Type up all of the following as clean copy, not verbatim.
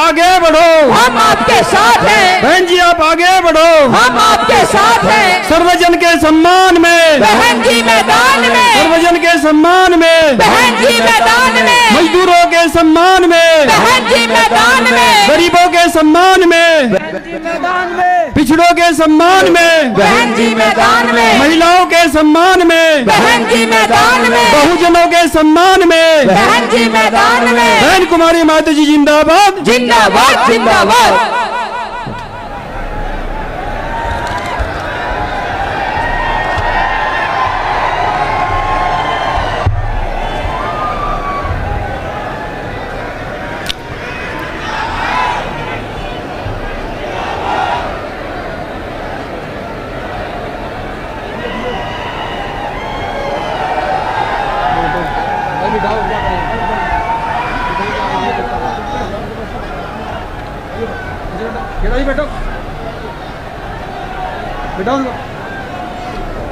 आगे बढ़ो, हम आपके साथ हैं। बहन जी आप आगे बढ़ो, हम आपके साथ हैं। सर्वजन के सम्मान में, बहन जी मैदान में, सर्वजन के सम्मान में, बहन जी मैदान में, मजदूरों के सम्मान में, बहन जी मैदान में, गरीबों के सम्मान में, मैदान में, पिछड़ों के सम्मान में, बहन जी मैदान में, महिलाओं के सम्मान में, बहन जी मैदान में, बहुजनों के सम्मान में, बहन जी मैदान में। बहन कुमारी माता जी जिंदाबाद, जिंदाबाद जिंदाबाद।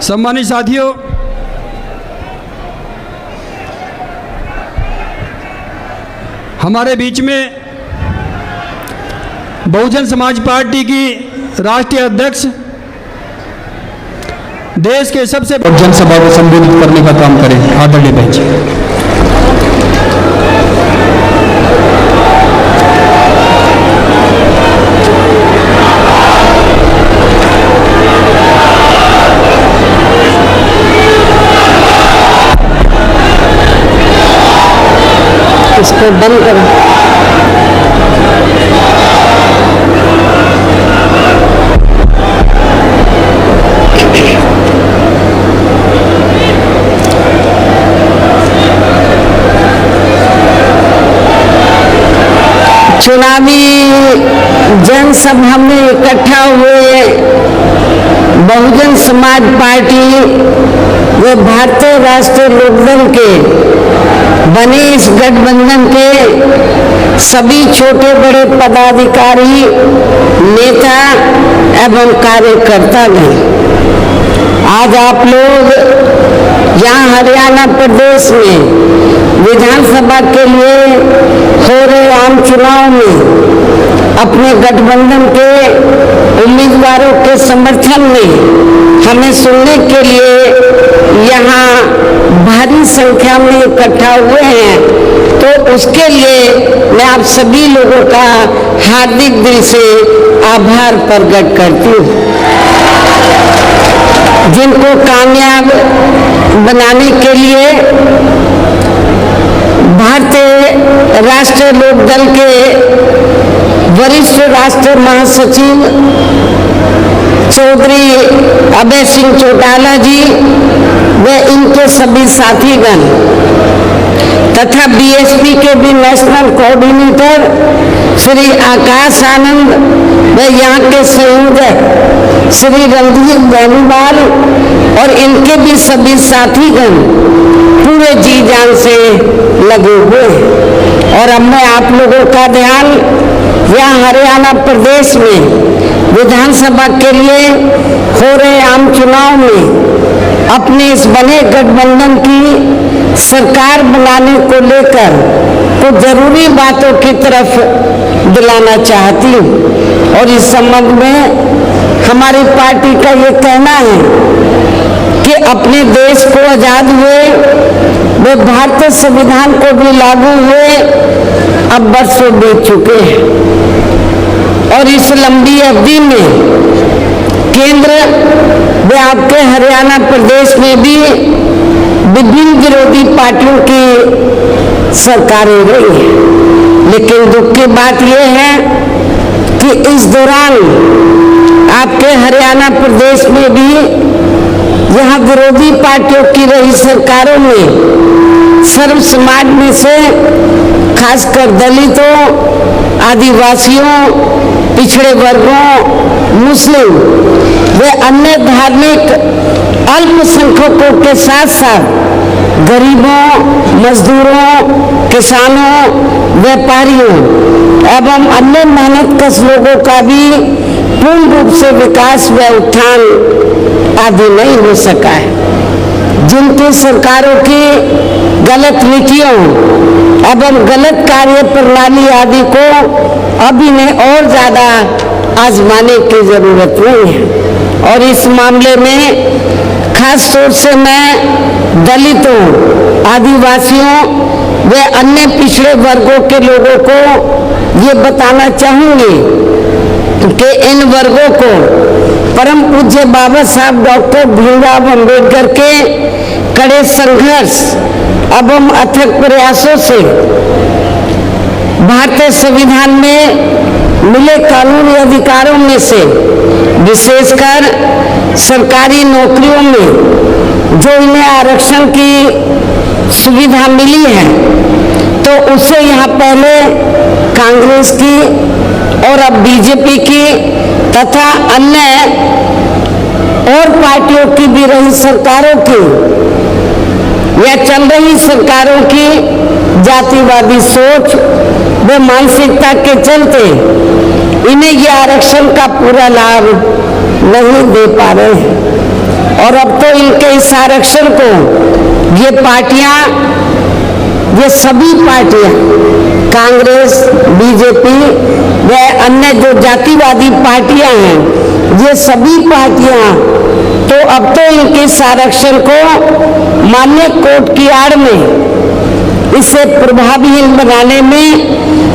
सम्मानित साथियों, हमारे बीच में बहुजन समाज पार्टी की राष्ट्रीय अध्यक्ष देश के सबसे जनसभा को संबोधित करने का काम करें, आदरणीय बहन जी। इसको बंद करो। चुनावी जनसभा में इकट्ठा हुए बहुजन समाज पार्टी व भारतीय राष्ट्रीय लोकदल के बने इस गठबंधन के सभी छोटे बड़े पदाधिकारी, नेता एवं कार्यकर्ता ने आज आप लोग यहाँ हरियाणा प्रदेश में विधानसभा के लिए हो रहे आम चुनाव में अपने गठबंधन के उम्मीदवारों के समर्थन में हमें सुनने के लिए यहाँ भारी संख्या में इकट्ठा हुए हैं, तो उसके लिए मैं आप सभी लोगों का हार्दिक दिल से आभार प्रकट करती हूँ। जिनको कामयाब बनाने के लिए भारतीय राष्ट्रीय लोकदल के वरिष्ठ राष्ट्रीय महासचिव चौधरी अभय सिंह चौटाला जी व इनके सभी साथीगण तथा बीएसपी के भी नेशनल कोऑर्डिनेटर श्री आकाश आनंद व यहाँ के संयोजक श्री रणधीर बेनीवाल और इनके भी सभी साथीगण पूरे जी जान से लगे हुए हैं। और अब मैं आप लोगों का ध्यान यहाँ हरियाणा प्रदेश में विधानसभा के लिए हो रहे आम चुनाव में अपने इस बने गठबंधन की सरकार बनाने को लेकर कुछ जरूरी बातों की तरफ दिलाना चाहती हूँ। और इस संबंध में हमारी पार्टी का ये कहना है कि अपने देश को आजाद हुए वे भारतीय संविधान को भी लागू हुए अब वर्षों बीत चुके हैं, और इस लंबी अवधि में केंद्र व आपके हरियाणा प्रदेश में भी विभिन्न विरोधी पार्टियों की सरकारें रही हैं। लेकिन दुख की बात यह है कि इस दौरान आपके हरियाणा प्रदेश में भी यहाँ विरोधी पार्टियों की रही सरकारों में सर्व समाज में से खासकर दलितों, आदिवासियों, पिछड़े वर्गों, मुस्लिम व अन्य धार्मिक अल्पसंख्यकों के साथ साथ गरीबों, मजदूरों, किसानों, व्यापारियों एवं अन्य मेहनतकश लोगों का भी पूर्ण रूप से विकास व उत्थान आदि नहीं हो सका है। जिनकी सरकारों की गलत नीतियों एवं गलत कार्य प्रणाली आदि को अब इन्हें और ज़्यादा आजमाने की जरूरत नहीं है। और इस मामले में खास तौर से मैं दलितों, आदिवासियों व अन्य पिछड़े वर्गों के लोगों को ये बताना चाहूंगी कि इन वर्गों को परम पूज्य बाबा साहब डॉक्टर भीमराव अंबेडकर के कड़े संघर्ष एवं अथक प्रयासों से भारतीय संविधान में मिले कानूनी अधिकारों में से विशेषकर सरकारी नौकरियों में जो इन्हें आरक्षण की सुविधा मिली है, तो उससे यहाँ पहले कांग्रेस की और अब बीजेपी की तथा अन्य और पार्टियों की भी रही सरकारों की या चल रही सरकारों की जातिवादी सोच व मानसिकता के चलते इन्हें ये आरक्षण का पूरा लाभ नहीं दे पा रहे हैं। और अब तो इनके इस आरक्षण को ये पार्टियां, ये सभी पार्टियां, कांग्रेस, बीजेपी व अन्य जो जातिवादी पार्टियां हैं, ये सभी पार्टियां तो अब तो इनके इस आरक्षण को मान्य कोर्ट की आड़ में इसे प्रभावहीन बनाने में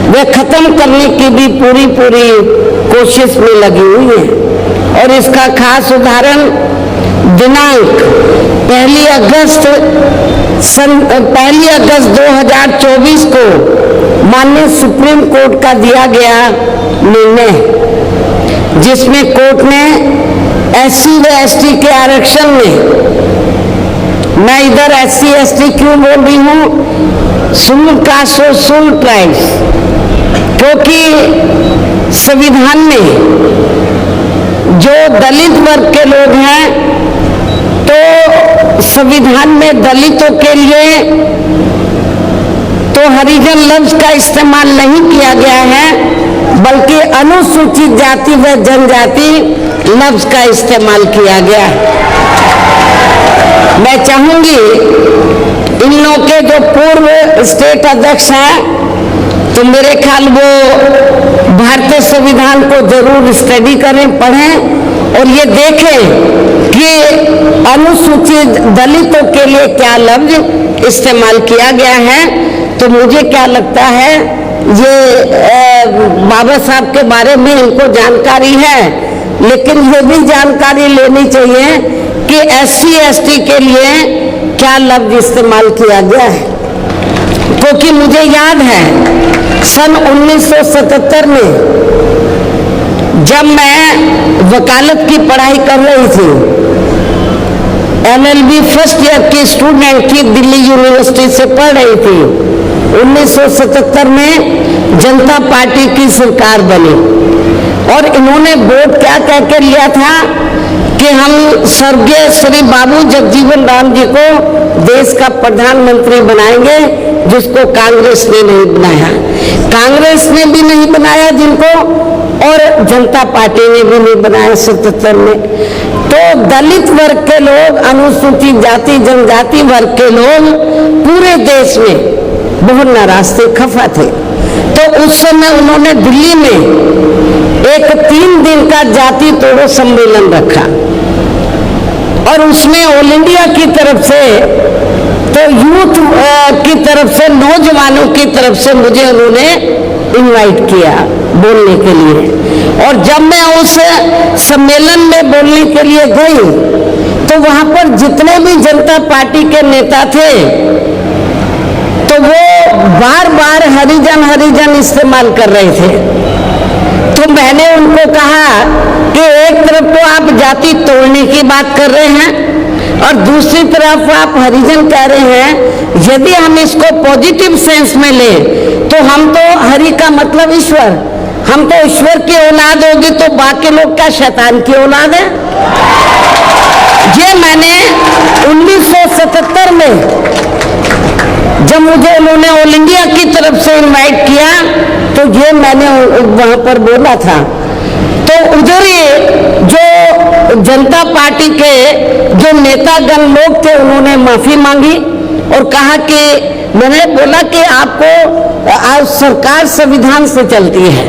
व खत्म करने की भी पूरी कोशिश में लगी हुई है। और इसका खास उदाहरण दिनांक 1 अगस्त 2024 को माननीय सुप्रीम कोर्ट का दिया गया निर्णय, जिसमें कोर्ट ने SC व ST के आरक्षण में, मैं इधर SC ST क्यों बोल रही हूँ, शेड्यूल कास्ट और शेड्यूल ट्राइब्स, क्योंकि संविधान में जो दलित वर्ग के लोग हैं, तो संविधान में दलितों के लिए तो हरिजन लफ्ज का इस्तेमाल नहीं किया गया है, बल्कि अनुसूचित जाति व जनजाति लफ्ज का इस्तेमाल किया गया है। मैं चाहूंगी इन लोगों के जो पूर्व स्टेट अध्यक्ष हैं, तो मेरे ख्याल वो भारतीय संविधान को जरूर स्टडी करें, पढ़ें और ये देखें कि अनुसूचित दलितों के लिए क्या लफ्ज इस्तेमाल किया गया है। तो मुझे क्या लगता है, ये बाबा साहब के बारे में इनको जानकारी है, लेकिन ये भी जानकारी लेनी चाहिए कि SC ST के लिए क्या लफ्ज इस्तेमाल किया गया है। क्योंकि मुझे याद है सन 1977 में जब मैं वकालत की पढ़ाई कर रही थी, LLB फर्स्ट ईयर की स्टूडेंट थी, दिल्ली यूनिवर्सिटी से पढ़ रही थी। 1977 में जनता पार्टी की सरकार बनी और इन्होंने वोट क्या कह के लिया था कि हम स्वर्गीय श्री बाबू जगजीवन राम जी को देश का प्रधानमंत्री बनाएंगे, जिसको कांग्रेस ने नहीं बनाया। कांग्रेस ने भी नहीं बनाया जिनको, और जनता पार्टी ने भी नहीं बनाया 77 में। तो दलित वर्ग के लोग, अनुसूचित जाति जनजाति वर्ग के लोग पूरे देश में बहुत नाराज थे, खफा थे। तो उस समय उन्होंने दिल्ली में एक 3 दिन का जाति तोड़ो सम्मेलन रखा और उसमें ऑल इंडिया की तरफ से, तो यूथ की तरफ से, नौजवानों की तरफ से मुझे उन्होंने इनवाइट किया बोलने के लिए। और जब मैं उस सम्मेलन में बोलने के लिए गई, तो वहां पर जितने भी जनता पार्टी के नेता थे, तो वो बार बार हरिजन हरिजन इस्तेमाल कर रहे थे। तो मैंने उनको कहा कि एक तरफ तो आप जाति तोड़ने की बात कर रहे हैं और दूसरी तरफ आप हरिजन कह रहे हैं। यदि हम इसको पॉजिटिव सेंस में लें तो हम तो हरि का मतलब ईश्वर, हम तो ईश्वर की औलाद होगी, तो बाकी लोग क्या शैतान की औलाद है? ये मैंने 1977 में जब मुझे उन्होंने ऑल इंडिया की तरफ से इनवाइट किया, तो ये मैंने वहां पर बोला था। तो उधर ही जो जनता पार्टी के जो नेतागण लोग थे उन्होंने माफी मांगी और कहा कि मैंने बोला कि आपको आज सरकार संविधान से चलती है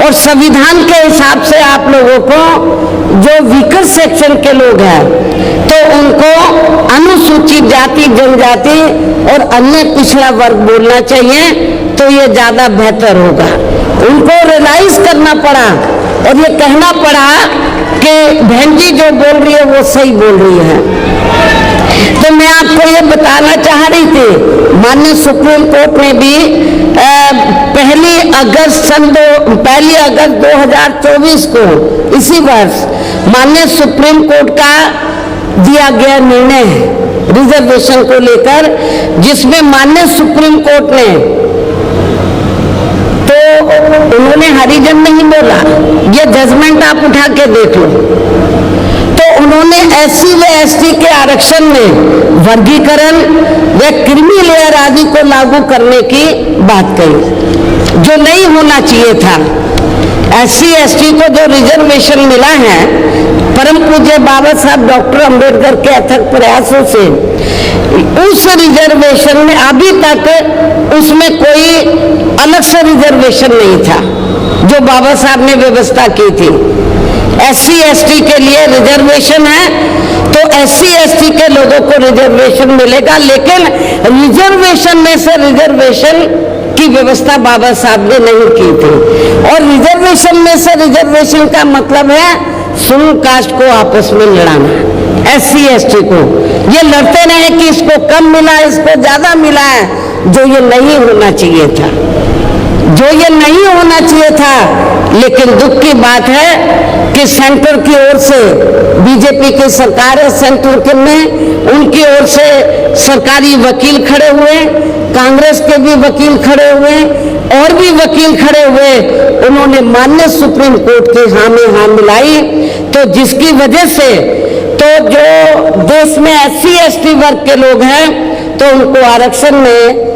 और संविधान के हिसाब से आप लोगों को जो वीकर सेक्शन के लोग हैं तो उनको अनुसूचित जाति जनजाति और अन्य पिछड़ा वर्ग बोलना चाहिए, तो ये ज्यादा बेहतर होगा। उनको रियलाइज करना पड़ा और ये कहना पड़ा कि बहन जी जो बोल रही है वो सही बोल रही है। तो मैं आपको ये बताना चाह रही थी, माननीय सुप्रीम कोर्ट ने भी 1 अगस्त 2024 को इसी वर्ष माननीय सुप्रीम कोर्ट का दिया गया निर्णय है रिजर्वेशन को लेकर, जिसमें माननीय सुप्रीम कोर्ट ने तो उन्होंने हरिजन नहीं बोला, ये जजमेंट आप उठा के देख लो, तो उन्होंने SC व ST के आरक्षण में वर्गीकरण व क्रीमी लेयर आदि को लागू करने की बात कही, जो नहीं होना चाहिए था। SC ST को जो रिजर्वेशन मिला है परम पूज्य बाबा साहब डॉक्टर अंबेडकर के अथक प्रयासों से, उस रिजर्वेशन में अभी तक उसमें कोई अलग से रिजर्वेशन नहीं था जो बाबा साहब ने व्यवस्था की थी। SC ST के लिए रिजर्वेशन है तो SC ST के लोगों को रिजर्वेशन मिलेगा, लेकिन रिजर्वेशन में से रिजर्वेशन की व्यवस्था बाबा साहब ने नहीं की थी। और रिजर्वेशन में से रिजर्वेशन का मतलब है सुन कास्ट को आपस में लड़ाना, SC ST को ये लड़ते रहे कि इसको कम मिला इसको ज्यादा मिला है, जो ये नहीं होना चाहिए था, जो ये नहीं होना चाहिए था। लेकिन दुख की बात है कि सेंटर की ओर से बीजेपी की सरकार है, सेंटर के में उनकी ओर से सरकारी वकील खड़े हुए, कांग्रेस के भी वकील खड़े हुए और भी वकील खड़े हुए, उन्होंने माननीय सुप्रीम कोर्ट की हाँ में हाँ मिलाई, तो जिसकी वजह से तो जो देश में SC ST वर्ग के लोग हैं तो उनको आरक्षण में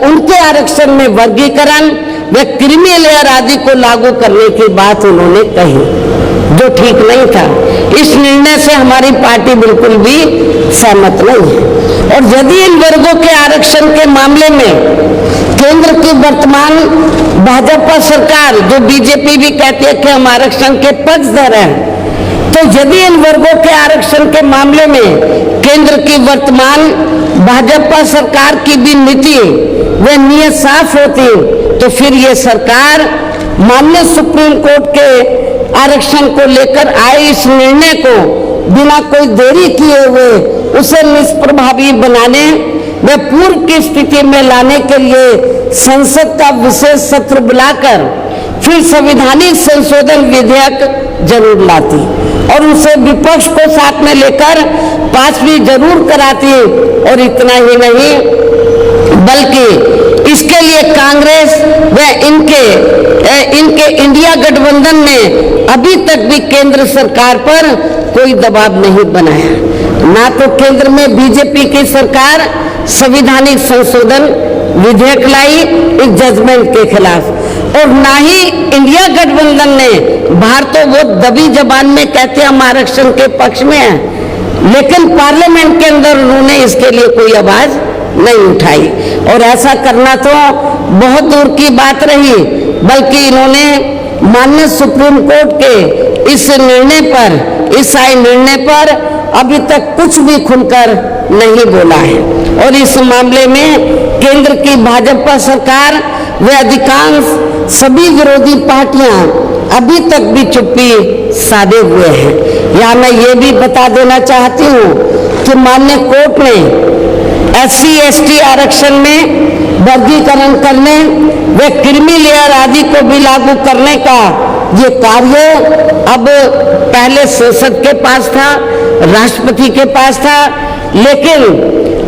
उनके आरक्षण में वर्गीकरण व क्रीमी लेयर आदि को लागू करने की बात उन्होंने कही, जो ठीक नहीं था। इस निर्णय से हमारी पार्टी बिल्कुल भी सहमत नहीं है। और यदि इन वर्गों के आरक्षण के मामले में केंद्र की वर्तमान भाजपा सरकार, जो बीजेपी भी कहती है कि हम आरक्षण के पक्षधर हैं, तो यदि इन वर्गों के आरक्षण के मामले में केंद्र की वर्तमान भाजपा सरकार की भी नीति व नीयत साफ होती, तो फिर ये सरकार माननीय सुप्रीम कोर्ट के आरक्षण को लेकर आए इस निर्णय को बिना कोई देरी किए हुए उसे निष्प्रभावी बनाने व पूर्व की स्थिति में लाने के लिए संसद का विशेष सत्र बुलाकर फिर संवैधानिक संशोधन विधेयक जरूर लाती और उसे विपक्ष को साथ में लेकर पास भी जरूर कराती। और इतना ही नहीं बल्कि इसके लिए कांग्रेस व इनके इंडिया गठबंधन ने अभी तक भी केंद्र सरकार पर कोई दबाव नहीं बनाया। ना तो केंद्र में बीजेपी की सरकार संवैधानिक संशोधन विधेयक लाई इस जजमेंट के खिलाफ, और ना ही इंडिया गठबंधन ने, बाहर तो वो दबी जबान में कहते हम आरक्षण के पक्ष में हैं, लेकिन पार्लियामेंट के अंदर उन्होंने इसके लिए कोई आवाज नहीं उठाई। और ऐसा करना तो बहुत दूर की बात रही, बल्कि इन्होंने माननीय सुप्रीम कोर्ट के इस निर्णय पर, इस आए निर्णय पर अभी तक कुछ भी खुलकर नहीं बोला है। और इस मामले में केंद्र की भाजपा सरकार व अधिकांश सभी विरोधी पार्टियां अभी तक भी चुप्पी साधे हुए हैं। यहाँ मैं ये भी बता देना चाहती हूँ कि माननीय कोर्ट ने SC ST आरक्षण में वर्गीकरण करने व क्रीमी लेयर आदि को भी लागू करने का ये कार्य अब पहले संसद के पास था, राष्ट्रपति के पास था, लेकिन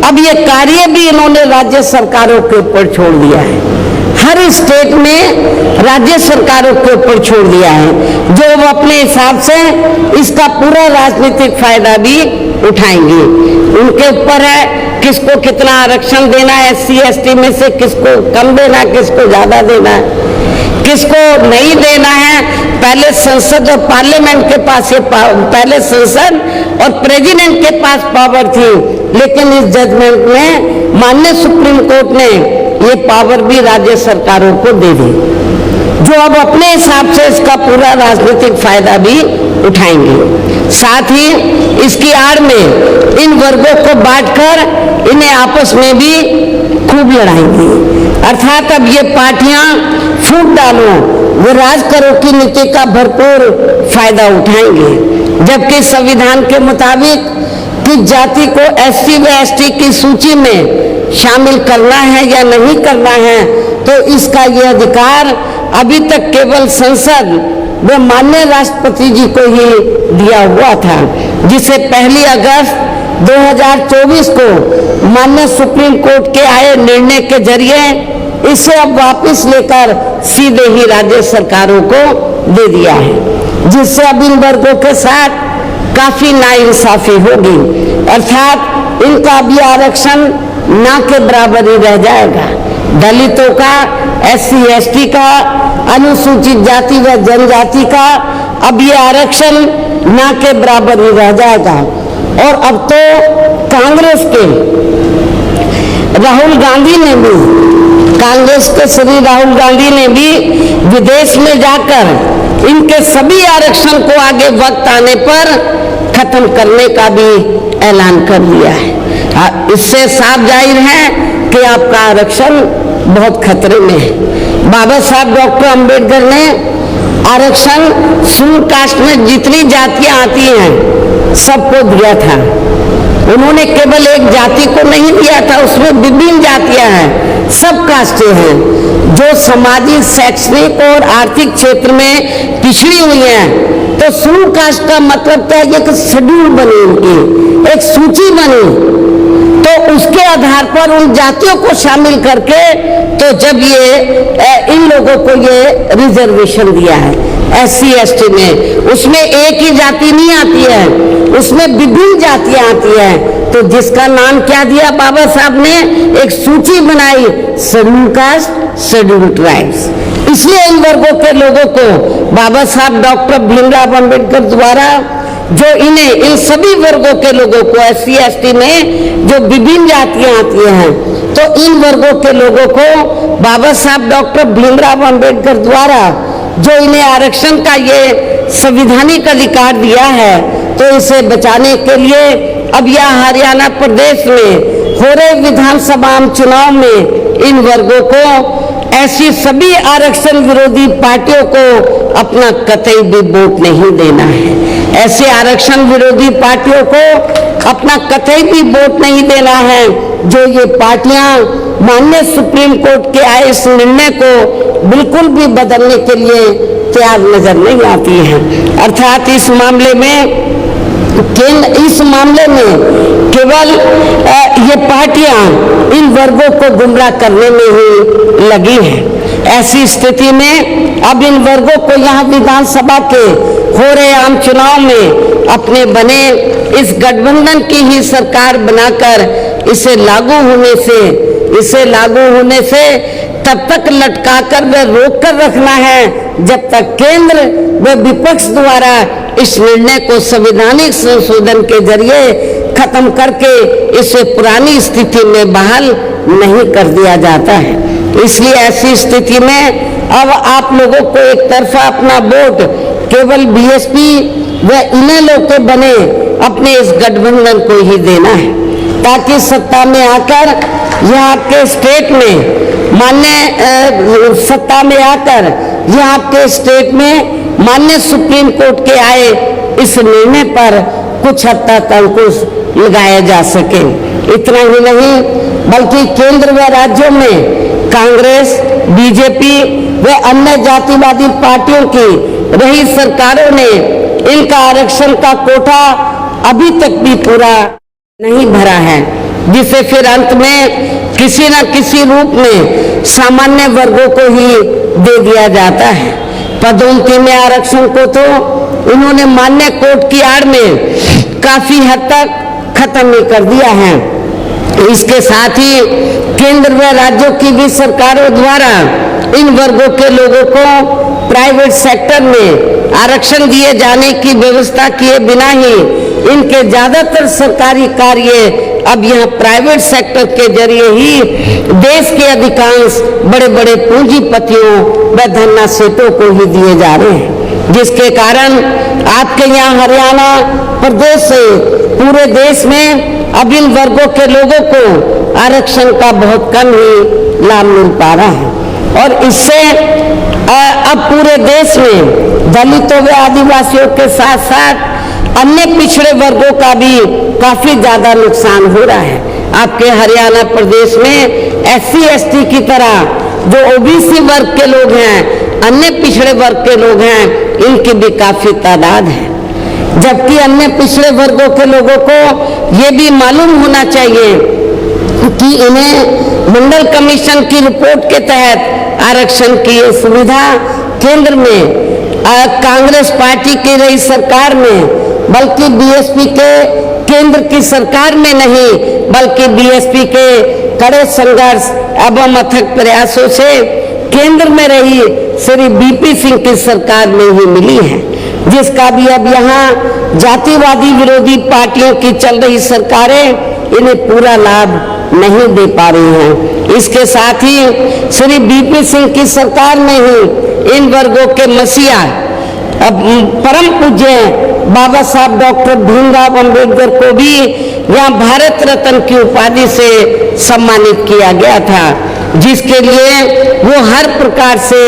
अब ये कार्य भी इन्होंने राज्य सरकारों के ऊपर छोड़ दिया है। हर स्टेट में राज्य सरकारों के ऊपर छोड़ दिया है, जो वो अपने हिसाब से इसका पूरा राजनीतिक फायदा भी उठाएंगे। उनके ऊपर है किसको कितना आरक्षण देना है, SC ST में से किसको कम देना, किसको ज्यादा देना है। किसको नहीं देना है, पहले संसद और पार्लियामेंट के पास ये पहले संसद और प्रेसिडेंट के पास पावर थी, लेकिन इस जजमेंट में माननीय सुप्रीम कोर्ट ने ये पावर भी राज्य सरकारों को दे दी, जो अब अपने हिसाब से इसका पूरा राजनीतिक फायदा भी उठाएंगे। साथ ही इसकी आड़ में इन वर्गों को बांटकर इन्हें आपस में भी खूब लड़ाएंगे। अर्थात अब ये पार्टियां फूट डालो वो राज करो की नीति का भरपूर फायदा उठाएंगे, जबकि संविधान के मुताबिक किस जाति को एससी व एसटी की सूची में शामिल करना है या नहीं करना है, तो इसका ये अधिकार अभी तक केवल संसद व माननीय राष्ट्रपति जी को ही दिया हुआ था, जिसे 1 अगस्त 2024 को माननीय सुप्रीम कोर्ट के आए निर्णय के जरिए इसे अब वापस लेकर सीधे ही राज्य सरकारों को दे दिया है, जिससे अब इन वर्गों के साथ काफी नाइंसाफी होगी। अर्थात इनका भी आरक्षण ना के बराबर ही रह जाएगा। दलितों का, एससी एसटी का, अनुसूचित जाति व जनजाति का अब ये आरक्षण ना के बराबर ही रह जाएगा। और अब तो कांग्रेस के राहुल गांधी ने भी, कांग्रेस के श्री राहुल गांधी ने भी विदेश में जाकर इनके सभी आरक्षण को आगे वक्त आने पर खत्म करने का भी ऐलान कर दिया है। इससे साफ जाहिर है कि आपका आरक्षण बहुत खतरे में है। बाबा साहब डॉक्टर अंबेडकर ने आरक्षण शेड्यूल कास्ट में जितनी जातियां आती हैं सबको दिया था। उन्होंने केवल एक जाति को नहीं दिया था, उसमें विभिन्न जातियां हैं, सब कास्टें हैं जो सामाजिक, शैक्षणिक और आर्थिक क्षेत्र में पिछड़ी हुई हैं। तो शेड्यूल कास्ट का मतलब क्या है? एक शेड्यूल बनी, उनकी एक सूची बनी, तो उसके आधार पर उन जातियों को शामिल करके तो जब ये इन लोगों को ये रिजर्वेशन दिया है एससी एसटी में, उसमें एक ही जाति नहीं आती है, उसमें विभिन्न जातियां आती हैं। तो जिसका नाम क्या दिया बाबा साहब ने, एक सूची बनाई, शेड्यूल कास्ट, शेड्यूल ट्राइब्स। इसलिए इन वर्गों के लोगों को बाबा साहब डॉक्टर भीमराव अंबेडकर द्वारा जो इन्हें, इन सभी वर्गों के लोगों को, एससी एसटी में जो विभिन्न जातियां आती हैं, तो इन वर्गों के लोगों को बाबा साहब डॉक्टर भीमराव अंबेडकर द्वारा जो इन्हें आरक्षण का ये संवैधानिक अधिकार दिया है, तो इसे बचाने के लिए अब यह हरियाणा प्रदेश में हो रहे विधानसभा चुनाव में इन वर्गों को, ऐसी सभी आरक्षण विरोधी पार्टियों को अपना कतई भी वोट नहीं देना है। ऐसे आरक्षण विरोधी पार्टियों को अपना कतई भी वोट नहीं देना है जो ये पार्टियां माननीय सुप्रीम कोर्ट के आए इस निर्णय को बिल्कुल भी बदलने के लिए तैयार नजर नहीं आती हैं। अर्थात इस मामले में केवल ये पार्टियां इन वर्गों को गुमराह करने में ही लगी हैं। ऐसी स्थिति में अब इन वर्गों को यहाँ विधानसभा के हो रहे आम चुनाव में अपने बने इस गठबंधन की ही सरकार बनाकर इसे लागू होने से तब तक लटकाकर व रोक कर रखना है जब तक केंद्र व विपक्ष द्वारा इस निर्णय को संवैधानिक संशोधन के जरिए खत्म करके इसे पुरानी स्थिति में बहाल नहीं कर दिया जाता है। इसलिए ऐसी स्थिति में अब आप लोगों को एक तरफा अपना वोट केवल बीएसपी व इनेलो के बने अपने इस गठबंधन को ही देना है, ताकि सत्ता में आकर यहाँ के स्टेट में माननीय सुप्रीम कोर्ट के आए इस निर्णय पर कुछ हद तक अंकुश लगाया जा सके। इतना ही नहीं बल्कि केंद्र व राज्यों में कांग्रेस, बीजेपी व अन्य जातिवादी पार्टियों की रही सरकारों ने इनका आरक्षण का कोटा अभी तक भी पूरा नहीं भरा है, जिसे फिर अंत में किसी न किसी रूप में सामान्य वर्गों को ही दे दिया जाता है। पदोन्नति में आरक्षण को तो उन्होंने मान्य कोर्ट की आड़ में काफी हद तक खत्म ही कर दिया है। इसके साथ ही केंद्र व राज्यों की भी सरकारों द्वारा इन वर्गों के लोगों को प्राइवेट सेक्टर में आरक्षण दिए जाने की व्यवस्था किए बिना ही इनके ज्यादातर सरकारी कार्य अब यहाँ प्राइवेट सेक्टर के जरिए ही देश के अधिकांश बड़े बड़े पूंजीपतियों व धन्ना सेठों को ही दिए जा रहे हैं, जिसके कारण आपके यहाँ हरियाणा प्रदेश से पूरे देश में अब इन वर्गों के लोगों को आरक्षण का बहुत कम ही लाभ मिल पा रहा है। और इससे अब पूरे देश में दलितों व आदिवासियों के साथ साथ अन्य पिछड़े वर्गों का भी काफी ज्यादा नुकसान हो रहा है। आपके हरियाणा प्रदेश में SC ST की तरह जो OBC वर्ग के लोग हैं, अन्य पिछड़े वर्ग के लोग हैं, इनकी भी काफी तादाद है। जबकि अन्य पिछड़े वर्गों के लोगों को ये भी मालूम होना चाहिए कि इन्हें मंडल कमीशन की रिपोर्ट के तहत आरक्षण की ये सुविधा केंद्र में कांग्रेस पार्टी की रही सरकार में, बल्कि BSP के केंद्र की सरकार में नहीं, बल्कि BSP के कड़े संघर्ष एवं अथक प्रयासों से केंद्र में रही श्री BP सिंह की सरकार में ही मिली है, जिसका भी अब यहाँ जातिवादी विरोधी पार्टियों की चल रही सरकारें इन्हें पूरा लाभ नहीं दे पा रही हैं। इसके साथ ही श्री BP सिंह की सरकार में ही इन वर्गों के मसीहा परम पूज्य बाबा साहब डॉक्टर भीमराव अंबेडकर को भी यहाँ भारत रत्न की उपाधि से सम्मानित किया गया था, जिसके लिए वो हर प्रकार से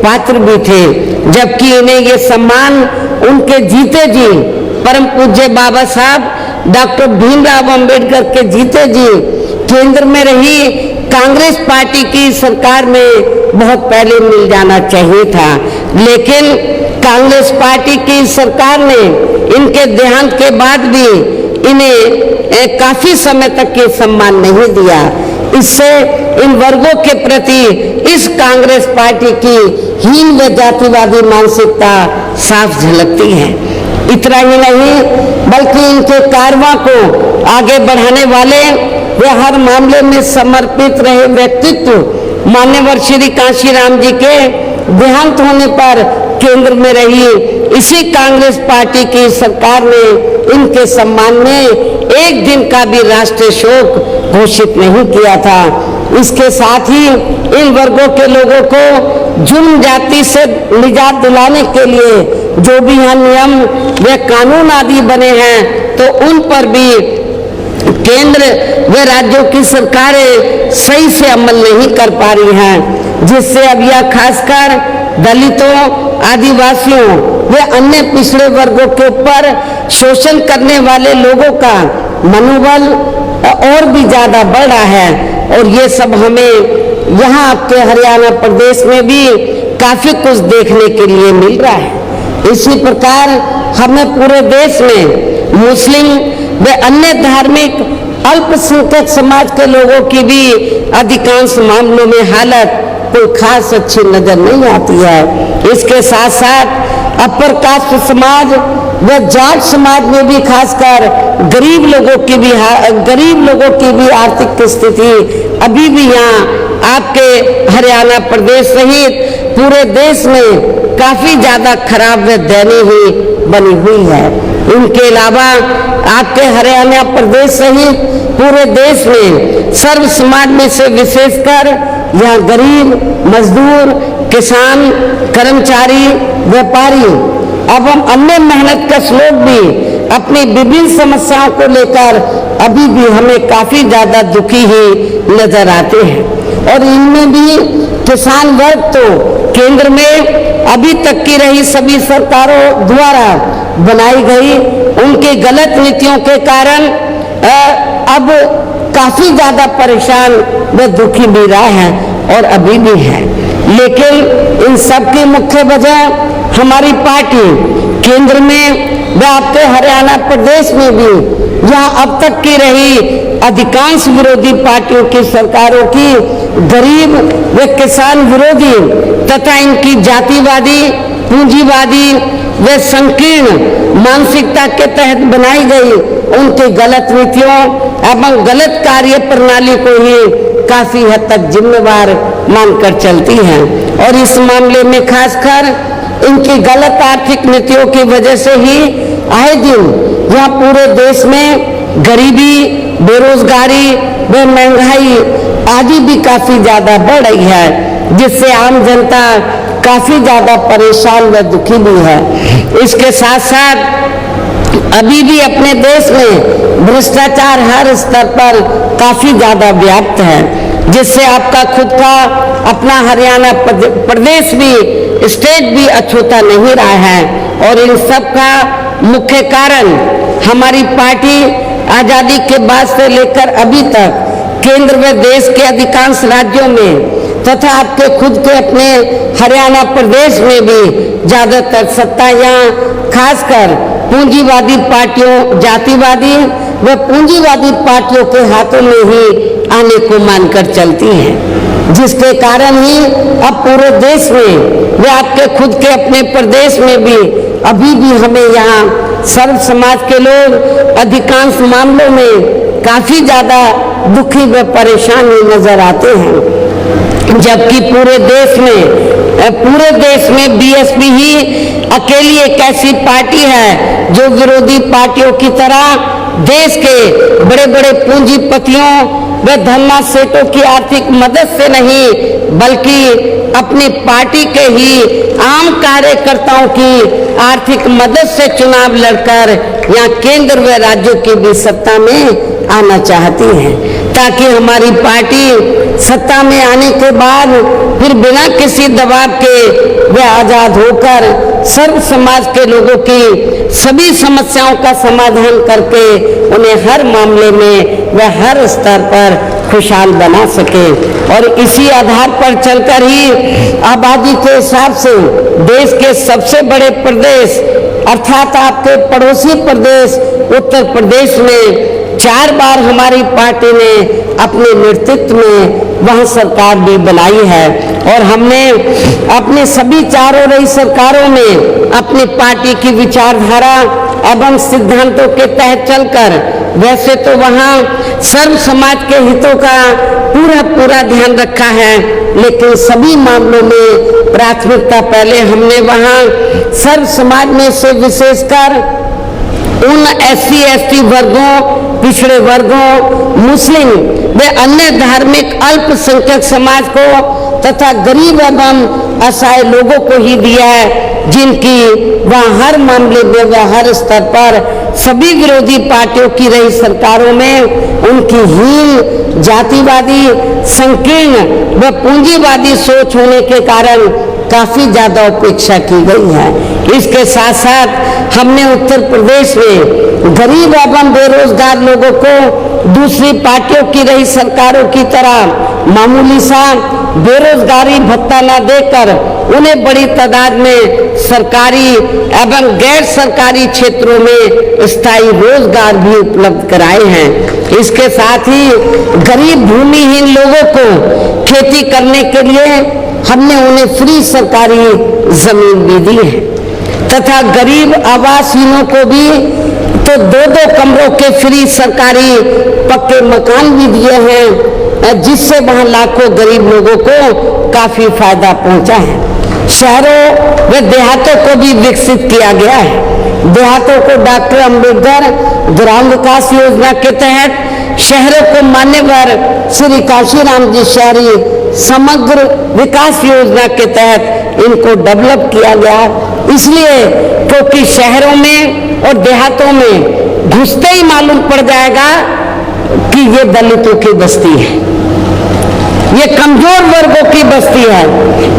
पात्र भी थे। जबकि इन्हें ये सम्मान उनके जीते जी परम पूज्य बाबा साहब डॉक्टर भीमराव अंबेडकर के जीते जी केंद्र में रही कांग्रेस पार्टी की सरकार में बहुत पहले मिल जाना चाहिए था, लेकिन कांग्रेस पार्टी की सरकार ने इनके देहांत के बाद भी इन्हें काफी समय तक ये सम्मान नहीं दिया। इससे इन वर्गों के प्रति इस कांग्रेस पार्टी की हीन व जातिवादी मानसिकता साफ झलकती है। इतना ही नहीं, बल्कि इनके कारवां को आगे बढ़ाने वाले वे हर मामले में समर्पित रहे व्यक्तित्व मान्यवर श्री कांशीराम जी के देहांत होने पर केंद्र में रही इसी कांग्रेस पार्टी की सरकार ने इनके सम्मान में एक दिन का भी राष्ट्रीय शोक घोषित नहीं किया था। इसके साथ ही इन वर्गों के लोगों को जुर्म जाति से निजात दिलाने के लिए जो भी यहाँ नियम व कानून आदि बने हैं, तो उन पर भी केंद्र व राज्यों की सरकारें सही से अमल नहीं कर पा रही हैं, जिससे अब यह खासकर दलितों, आदिवासियों व अन्य पिछड़े वर्गों के ऊपर शोषण करने वाले लोगों का मनोबल और भी ज्यादा बढ़ रहा है। और ये सब हमें यहाँ आपके हरियाणा प्रदेश में भी काफी कुछ देखने के लिए मिल रहा है। इसी प्रकार हमें पूरे देश में मुस्लिम व अन्य धार्मिक अल्पसंख्यक समाज के लोगों की भी अधिकांश मामलों में हालत कोई खास अच्छी नजर नहीं आती है। इसके साथ साथ अपर कास्ट समाज व जाट समाज में भी खासकर गरीब लोगों की भी आर्थिक स्थिति अभी भी यहाँ आपके हरियाणा प्रदेश सहित पूरे देश में काफी ज्यादा खराब व दयनीय ही बनी हुई है। इनके अलावा आपके हरियाणा प्रदेश सहित पूरे देश में सर्व समाज में से विशेषकर यहाँ गरीब, मजदूर, किसान, कर्मचारी, व्यापारी एवं अन्य मेहनतकश लोग भी अपनी विभिन्न समस्याओं को लेकर अभी भी हमें काफी ज्यादा दुखी ही नजर आते हैं। और इनमें भी किसान वर्ग तो केंद्र में अभी तक की रही सभी सरकारों द्वारा बनाई गई उनके गलत नीतियों के कारण अब काफी ज्यादा परेशान व दुखी भी रहा है और अभी भी है। लेकिन इन सब की मुख्य वजह हमारी पार्टी केंद्र में व आपके हरियाणा प्रदेश में भी यहाँ अब तक की रही अधिकांश विरोधी पार्टियों की सरकारों की गरीब व किसान विरोधी तथा इनकी जातिवादी, पूंजीवादी व संकीर्ण मानसिकता के तहत बनाई गई उनकी गलत नीतियों एवं गलत कार्य प्रणाली को ही काफी हद तक जिम्मेवार मानकर चलती हैं और इस मामले में खासकर इनकी गलत आर्थिक नीतियों की वजह से ही आए दिन यहाँ पूरे देश में गरीबी, बेरोजगारी व महंगाई आदि भी काफी ज्यादा बढ़ रही है, जिससे आम जनता काफी ज्यादा परेशान व दुखी भी है। इसके साथ साथ अभी भी अपने देश में भ्रष्टाचार हर स्तर पर काफी ज्यादा व्याप्त है, जिससे आपका खुद का अपना हरियाणा प्रदेश भी, स्टेट भी अछूता नहीं रहा है। और इन सब का मुख्य कारण हमारी पार्टी आजादी के बाद से लेकर अभी तक केंद्र व देश के अधिकांश राज्यों में तथा आपके खुद के अपने हरियाणा प्रदेश में भी ज्यादातर सत्ता यहाँ खासकर पूंजीवादी पार्टियों, जातिवादी व पूंजीवादी पार्टियों के हाथों में ही आने को मानकर चलती है, जिसके कारण ही अब पूरे देश में व आपके खुद के अपने प्रदेश में भी अभी भी हमें यहाँ सर्व समाज के लोग अधिकांश मामलों में काफी ज्यादा दुखी व परेशान नजर आते हैं, जबकि पूरे देश में बीएसपी ही अकेली एक ऐसी पार्टी है जो विरोधी पार्टियों की तरह देश के बड़े बड़े पूंजीपतियों व धन्ना सेठों की आर्थिक मदद से नहीं बल्कि अपनी पार्टी के ही आम कार्यकर्ताओं की आर्थिक मदद से चुनाव लड़कर यहाँ केंद्र व राज्यों की भी सत्ता में आना चाहती है, ताकि हमारी पार्टी सत्ता में आने के बाद फिर बिना किसी दबाव के वे आजाद होकर सर्व समाज के लोगों की सभी समस्याओं का समाधान करके उन्हें हर मामले में व हर स्तर पर खुशहाल बना सके। और इसी आधार पर चलकर ही आबादी के हिसाब से देश के सबसे बड़े प्रदेश अर्थात आपके पड़ोसी प्रदेश उत्तर प्रदेश में 4 बार हमारी पार्टी ने अपने नेतृत्व में वह सरकार भी बनाई है और हमने अपने सभी चारों रही सरकारों में अपनी पार्टी की विचारधारा एवं सिद्धांतों के तहत चलकर वैसे तो वहाँ सर्व समाज के हितों का पूरा ध्यान रखा है, लेकिन सभी मामलों में प्राथमिकता पहले हमने वहाँ सर्व समाज में से विशेषकर उन SC/ST वर्गों, पिछड़े वर्गों, मुस्लिम व अन्य धार्मिक अल्पसंख्यक समाज को तथा गरीब एवं असहाय लोगों को ही दिया है, जिनकी वह हर मामले में व हर स्तर पर सभी विरोधी पार्टियों की रही सरकारों में उनकी हीन, जातिवादी, संकीर्ण व पूंजीवादी सोच होने के कारण काफी ज्यादा उपेक्षा की गई है। इसके साथ साथ हमने उत्तर प्रदेश में गरीब एवं बेरोजगार लोगों को दूसरी पार्टियों की रही सरकारों की तरह मामूली सा बेरोजगारी भत्ता न देकर उन्हें बड़ी तादाद में सरकारी एवं गैर सरकारी क्षेत्रों में स्थायी रोजगार भी उपलब्ध कराए हैं। इसके साथ ही गरीब भूमिहीन लोगों को खेती करने के लिए हमने उन्हें फ्री सरकारी जमीन भी दी है तथा गरीब आवासहीनों को भी तो 2-2 कमरों के फ्री सरकारी पक्के मकान भी दिए हैं, जिससे वहां लाखों गरीब लोगों को काफी फायदा पहुंचा है। शहरों व देहातों को भी विकसित किया गया है। देहातों को डॉक्टर अंबेडकर ग्राम विकास योजना के तहत, शहरों को मान्यवर श्री काशीराम जी शहरी समग्र विकास योजना के तहत इनको डेवलप किया गया, इसलिए क्योंकि शहरों में और देहातों में घुसते ही मालूम पड़ जाएगा कि ये दलितों की बस्ती है, ये कमजोर वर्गों की बस्ती है,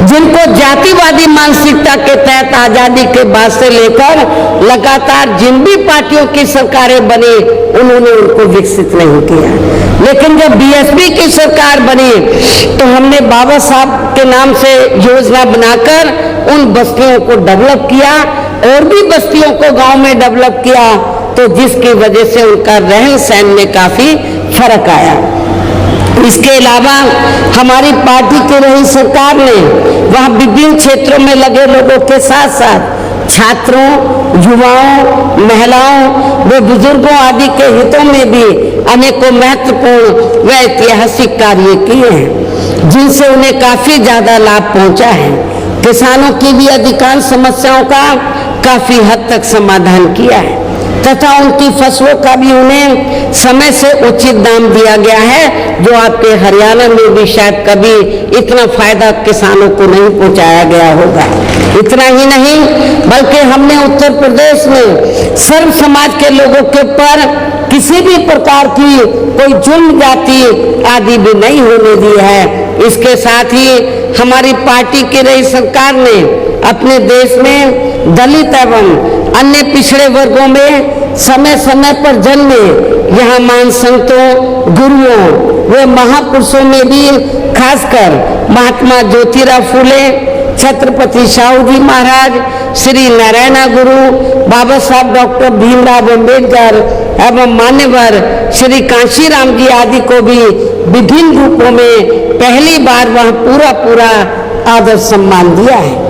जिनको जातिवादी मानसिकता के तहत आजादी के बाद से लेकर लगातार जिन भी पार्टियों की सरकारें बनी उन्होंने उनको विकसित नहीं किया। लेकिन जब बीएसपी की सरकार बनी तो हमने बाबा साहब के नाम से योजना बनाकर उन बस्तियों को डेवलप किया और भी बस्तियों को गांव में डेवलप किया, तो जिसकी वजह से उनका रहन सहन में काफी फर्क आया। इसके अलावा हमारी पार्टी की रही सरकार ने वहाँ विभिन्न क्षेत्रों में लगे लोगों के साथ साथ छात्रों, युवाओं, महिलाओं व बुजुर्गों आदि के हितों में भी अनेकों महत्वपूर्ण व ऐतिहासिक कार्य किए हैं। जिनसे उन्हें काफी ज्यादा लाभ पहुंचा है। किसानों की भी अधिकांश समस्याओं का काफी हद तक समाधान किया है तथा उनकी फसलों का भी उन्हें समय से उचित दाम दिया गया है, जो आपके हरियाणा में भी शायद कभी इतना फायदा किसानों को नहीं पहुंचाया गया होगा। इतना ही नहीं बल्कि हमने उत्तर प्रदेश में सर्व समाज के लोगों के ऊपर किसी भी प्रकार की कोई जुल्म जाति आदि भी नहीं होने दी है। इसके साथ ही हमारी पार्टी की रही सरकार ने अपने देश में दलित एवं अन्य पिछड़े वर्गों में समय समय पर जन्मे यहाँ महान संतों, गुरुओं व महापुरुषों में भी खासकर महात्मा ज्योतिराव फूले, छत्रपति साहू जी महाराज, श्री नारायण गुरु, बाबा साहब डॉक्टर भीमराव अम्बेडकर एवं मान्यवर श्री कांशीराम जी आदि को भी विभिन्न रूपों में पहली बार वह पूरा आदर सम्मान दिया है,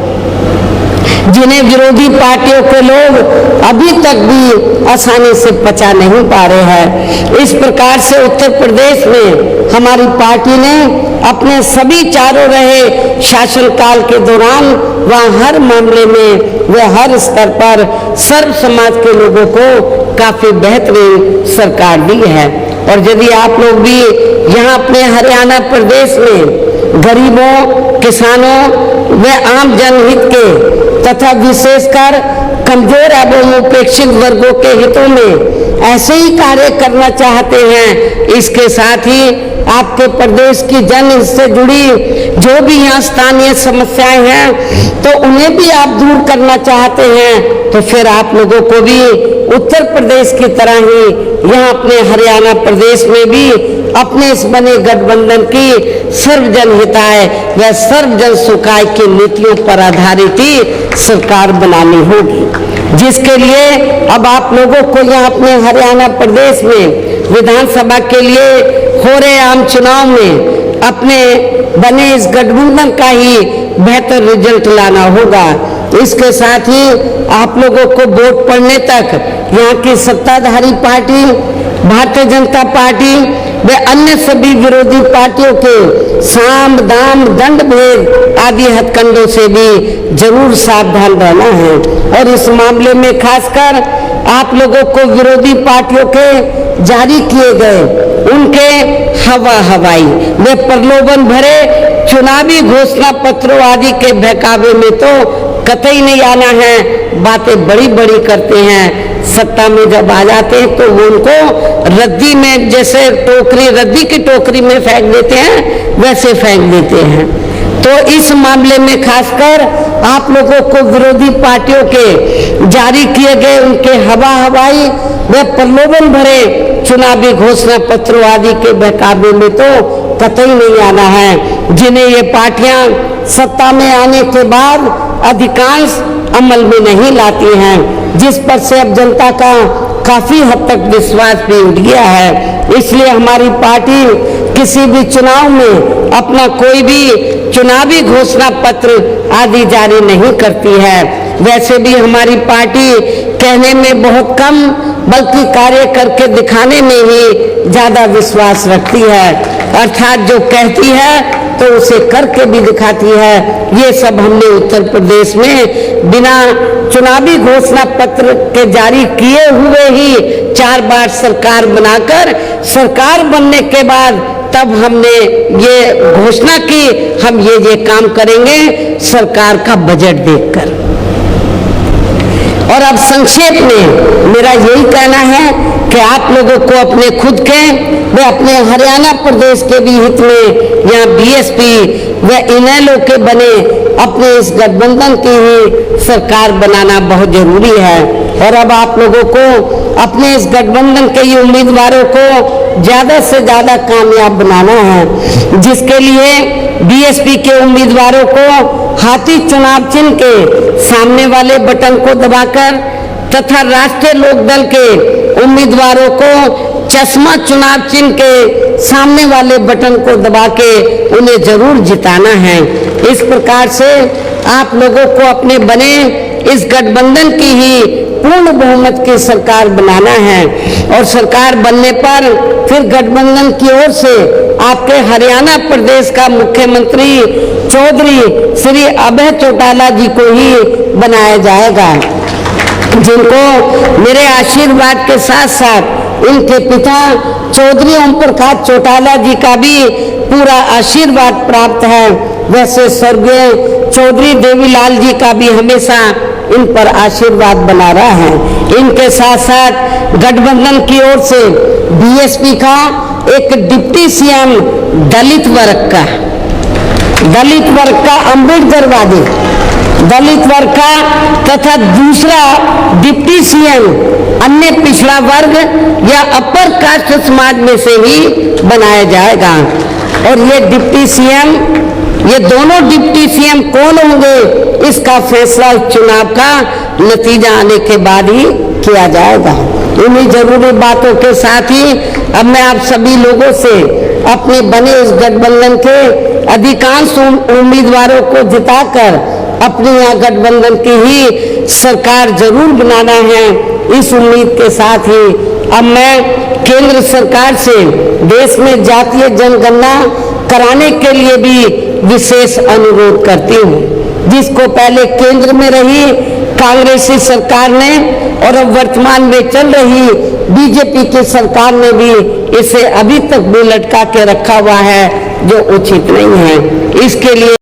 जिन्हें विरोधी पार्टियों के लोग अभी तक भी आसानी से पचा नहीं पा रहे हैं। इस प्रकार से उत्तर प्रदेश में हमारी पार्टी ने अपने सभी चारों रहे शासनकाल के दौरान वह हर मामले में व हर स्तर पर सर्व समाज के लोगों को काफी बेहतरीन सरकार दी है। और यदि आप लोग भी यहाँ अपने हरियाणा प्रदेश में गरीबों, किसानों व आम जनहित के तथा विशेषकर कमजोर एवं उपेक्षित वर्गों के हितों में ऐसे ही कार्य करना चाहते हैं, इसके साथ ही आपके प्रदेश की जनहित से जुड़ी जो भी यहाँ स्थानीय समस्याएं हैं तो उन्हें भी आप दूर करना चाहते हैं, तो फिर आप लोगों को भी उत्तर प्रदेश की तरह ही यहाँ अपने हरियाणा प्रदेश में भी अपने इस बने गठबंधन की सर्वजन हिताय व सर्वजन सुखाय की नीतियों पर आधारित ही सरकार बनानी होगी, जिसके लिए अब आप लोगों को यहाँ अपने हरियाणा प्रदेश में विधानसभा के लिए हो रहे आम चुनाव में अपने बने इस गठबंधन का ही बेहतर रिजल्ट लाना होगा। इसके साथ ही आप लोगों को वोट पड़ने तक यहाँ की सत्ताधारी पार्टी भारतीय जनता पार्टी व अन्य सभी विरोधी पार्टियों के साम दाम दंड भेद आदि हथकंडों से भी जरूर सावधान रहना है। और इस मामले में खासकर आप लोगों को विरोधी पार्टियों के जारी किए गए उनके हवाई व प्रलोभन भरे चुनावी घोषणा पत्रों आदि के बहकावे में तो कतई नहीं आना है। बातें बड़ी बड़ी करते हैं, सत्ता में जब आ जाते हैं तो वो उनको रद्दी में जैसे टोकरी रद्दी की टोकरी में फेंक देते हैं वैसे फेंक देते हैं। तो इस मामले में खासकर आप लोगों को विरोधी पार्टियों के जारी किए गए उनके हवाई व प्रलोभन भरे चुनावी घोषणा पत्रों आदि के बहकावे में तो कतई नहीं आना है, जिन्हें ये पार्टियां सत्ता में आने के बाद अधिकांश अमल में नहीं लाती हैं, जिस पर से अब जनता का काफी हद तक विश्वास भी उठ गया है। इसलिए हमारी पार्टी किसी भी चुनाव में अपना कोई भी चुनावी घोषणा पत्र आदि जारी नहीं करती है। वैसे भी हमारी पार्टी कहने में बहुत कम बल्कि कार्य करके दिखाने में ही ज्यादा विश्वास रखती है, अर्थात जो कहती है तो उसे करके भी दिखाती है। ये सब हमने उत्तर प्रदेश में बिना चुनावी घोषणा पत्र के जारी किए हुए ही 4 बार सरकार बनाकर सरकार बनने के बाद तब हमने ये घोषणा की हम ये काम करेंगे सरकार का बजट देखकर। और अब संक्षेप में मेरा यही कहना है कि आप लोगों को अपने खुद के व अपने हरियाणा प्रदेश के भी हित में यहाँ बीएसपी व इनेलो के बने अपने इस गठबंधन की ही सरकार बनाना बहुत जरूरी है। और अब आप लोगों को अपने इस गठबंधन के ही उम्मीदवारों को ज्यादा से ज्यादा कामयाब बनाना है, जिसके लिए बीएसपी के उम्मीदवारों को हाथी चुनाव चिन्ह के सामने वाले बटन को दबाकर तथा राष्ट्रीय लोकदल के उम्मीदवारों को चश्मा चुनाव चिन्ह के सामने वाले बटन को दबा के उन्हें जरूर जिताना है। इस प्रकार से आप लोगों को अपने बने इस गठबंधन की ही पूर्ण बहुमत की सरकार बनाना है और सरकार बनने पर फिर गठबंधन की ओर से आपके हरियाणा प्रदेश का मुख्यमंत्री चौधरी श्री अभय चौटाला जी को ही बनाया जाएगा, जिनको मेरे आशीर्वाद के साथ साथ इनके पिता चौधरी ओम प्रकाश चौटाला जी का भी पूरा आशीर्वाद प्राप्त है। वैसे स्वर्गीय चौधरी देवीलाल जी का भी हमेशा इन पर आशीर्वाद बना रहा है। इनके साथ साथ गठबंधन की ओर से बीएसपी का एक डिप्टी सीएम दलित वर्ग का अम्बेडकरवादी दलित वर्ग का तथा दूसरा डिप्टी सीएम अन्य पिछड़ा वर्ग या अपर कास्ट समाज में से ही बनाया जाएगा। और ये डिप्टी सीएम, ये दोनों डिप्टी सीएम कौन होंगे, इसका फैसला चुनाव का नतीजा आने के बाद ही किया जाएगा। इन्हीं जरूरी बातों के साथ ही अब मैं आप सभी लोगों से अपने बने इस गठबंधन के अधिकांश उम्मीदवारों को जिताकर अपने यहाँ गठबंधन की ही सरकार जरूर बनाना है, इस उम्मीद के साथ ही अब मैं केंद्र सरकार से देश में जातीय जनगणना कराने के लिए भी विशेष अनुरोध करती हूँ, जिसको पहले केंद्र में रही कांग्रेसी सरकार ने और अब वर्तमान में चल रही बीजेपी की सरकार ने भी इसे अभी तक भी लटका के रखा हुआ है, जो उचित नहीं है। इसके लिए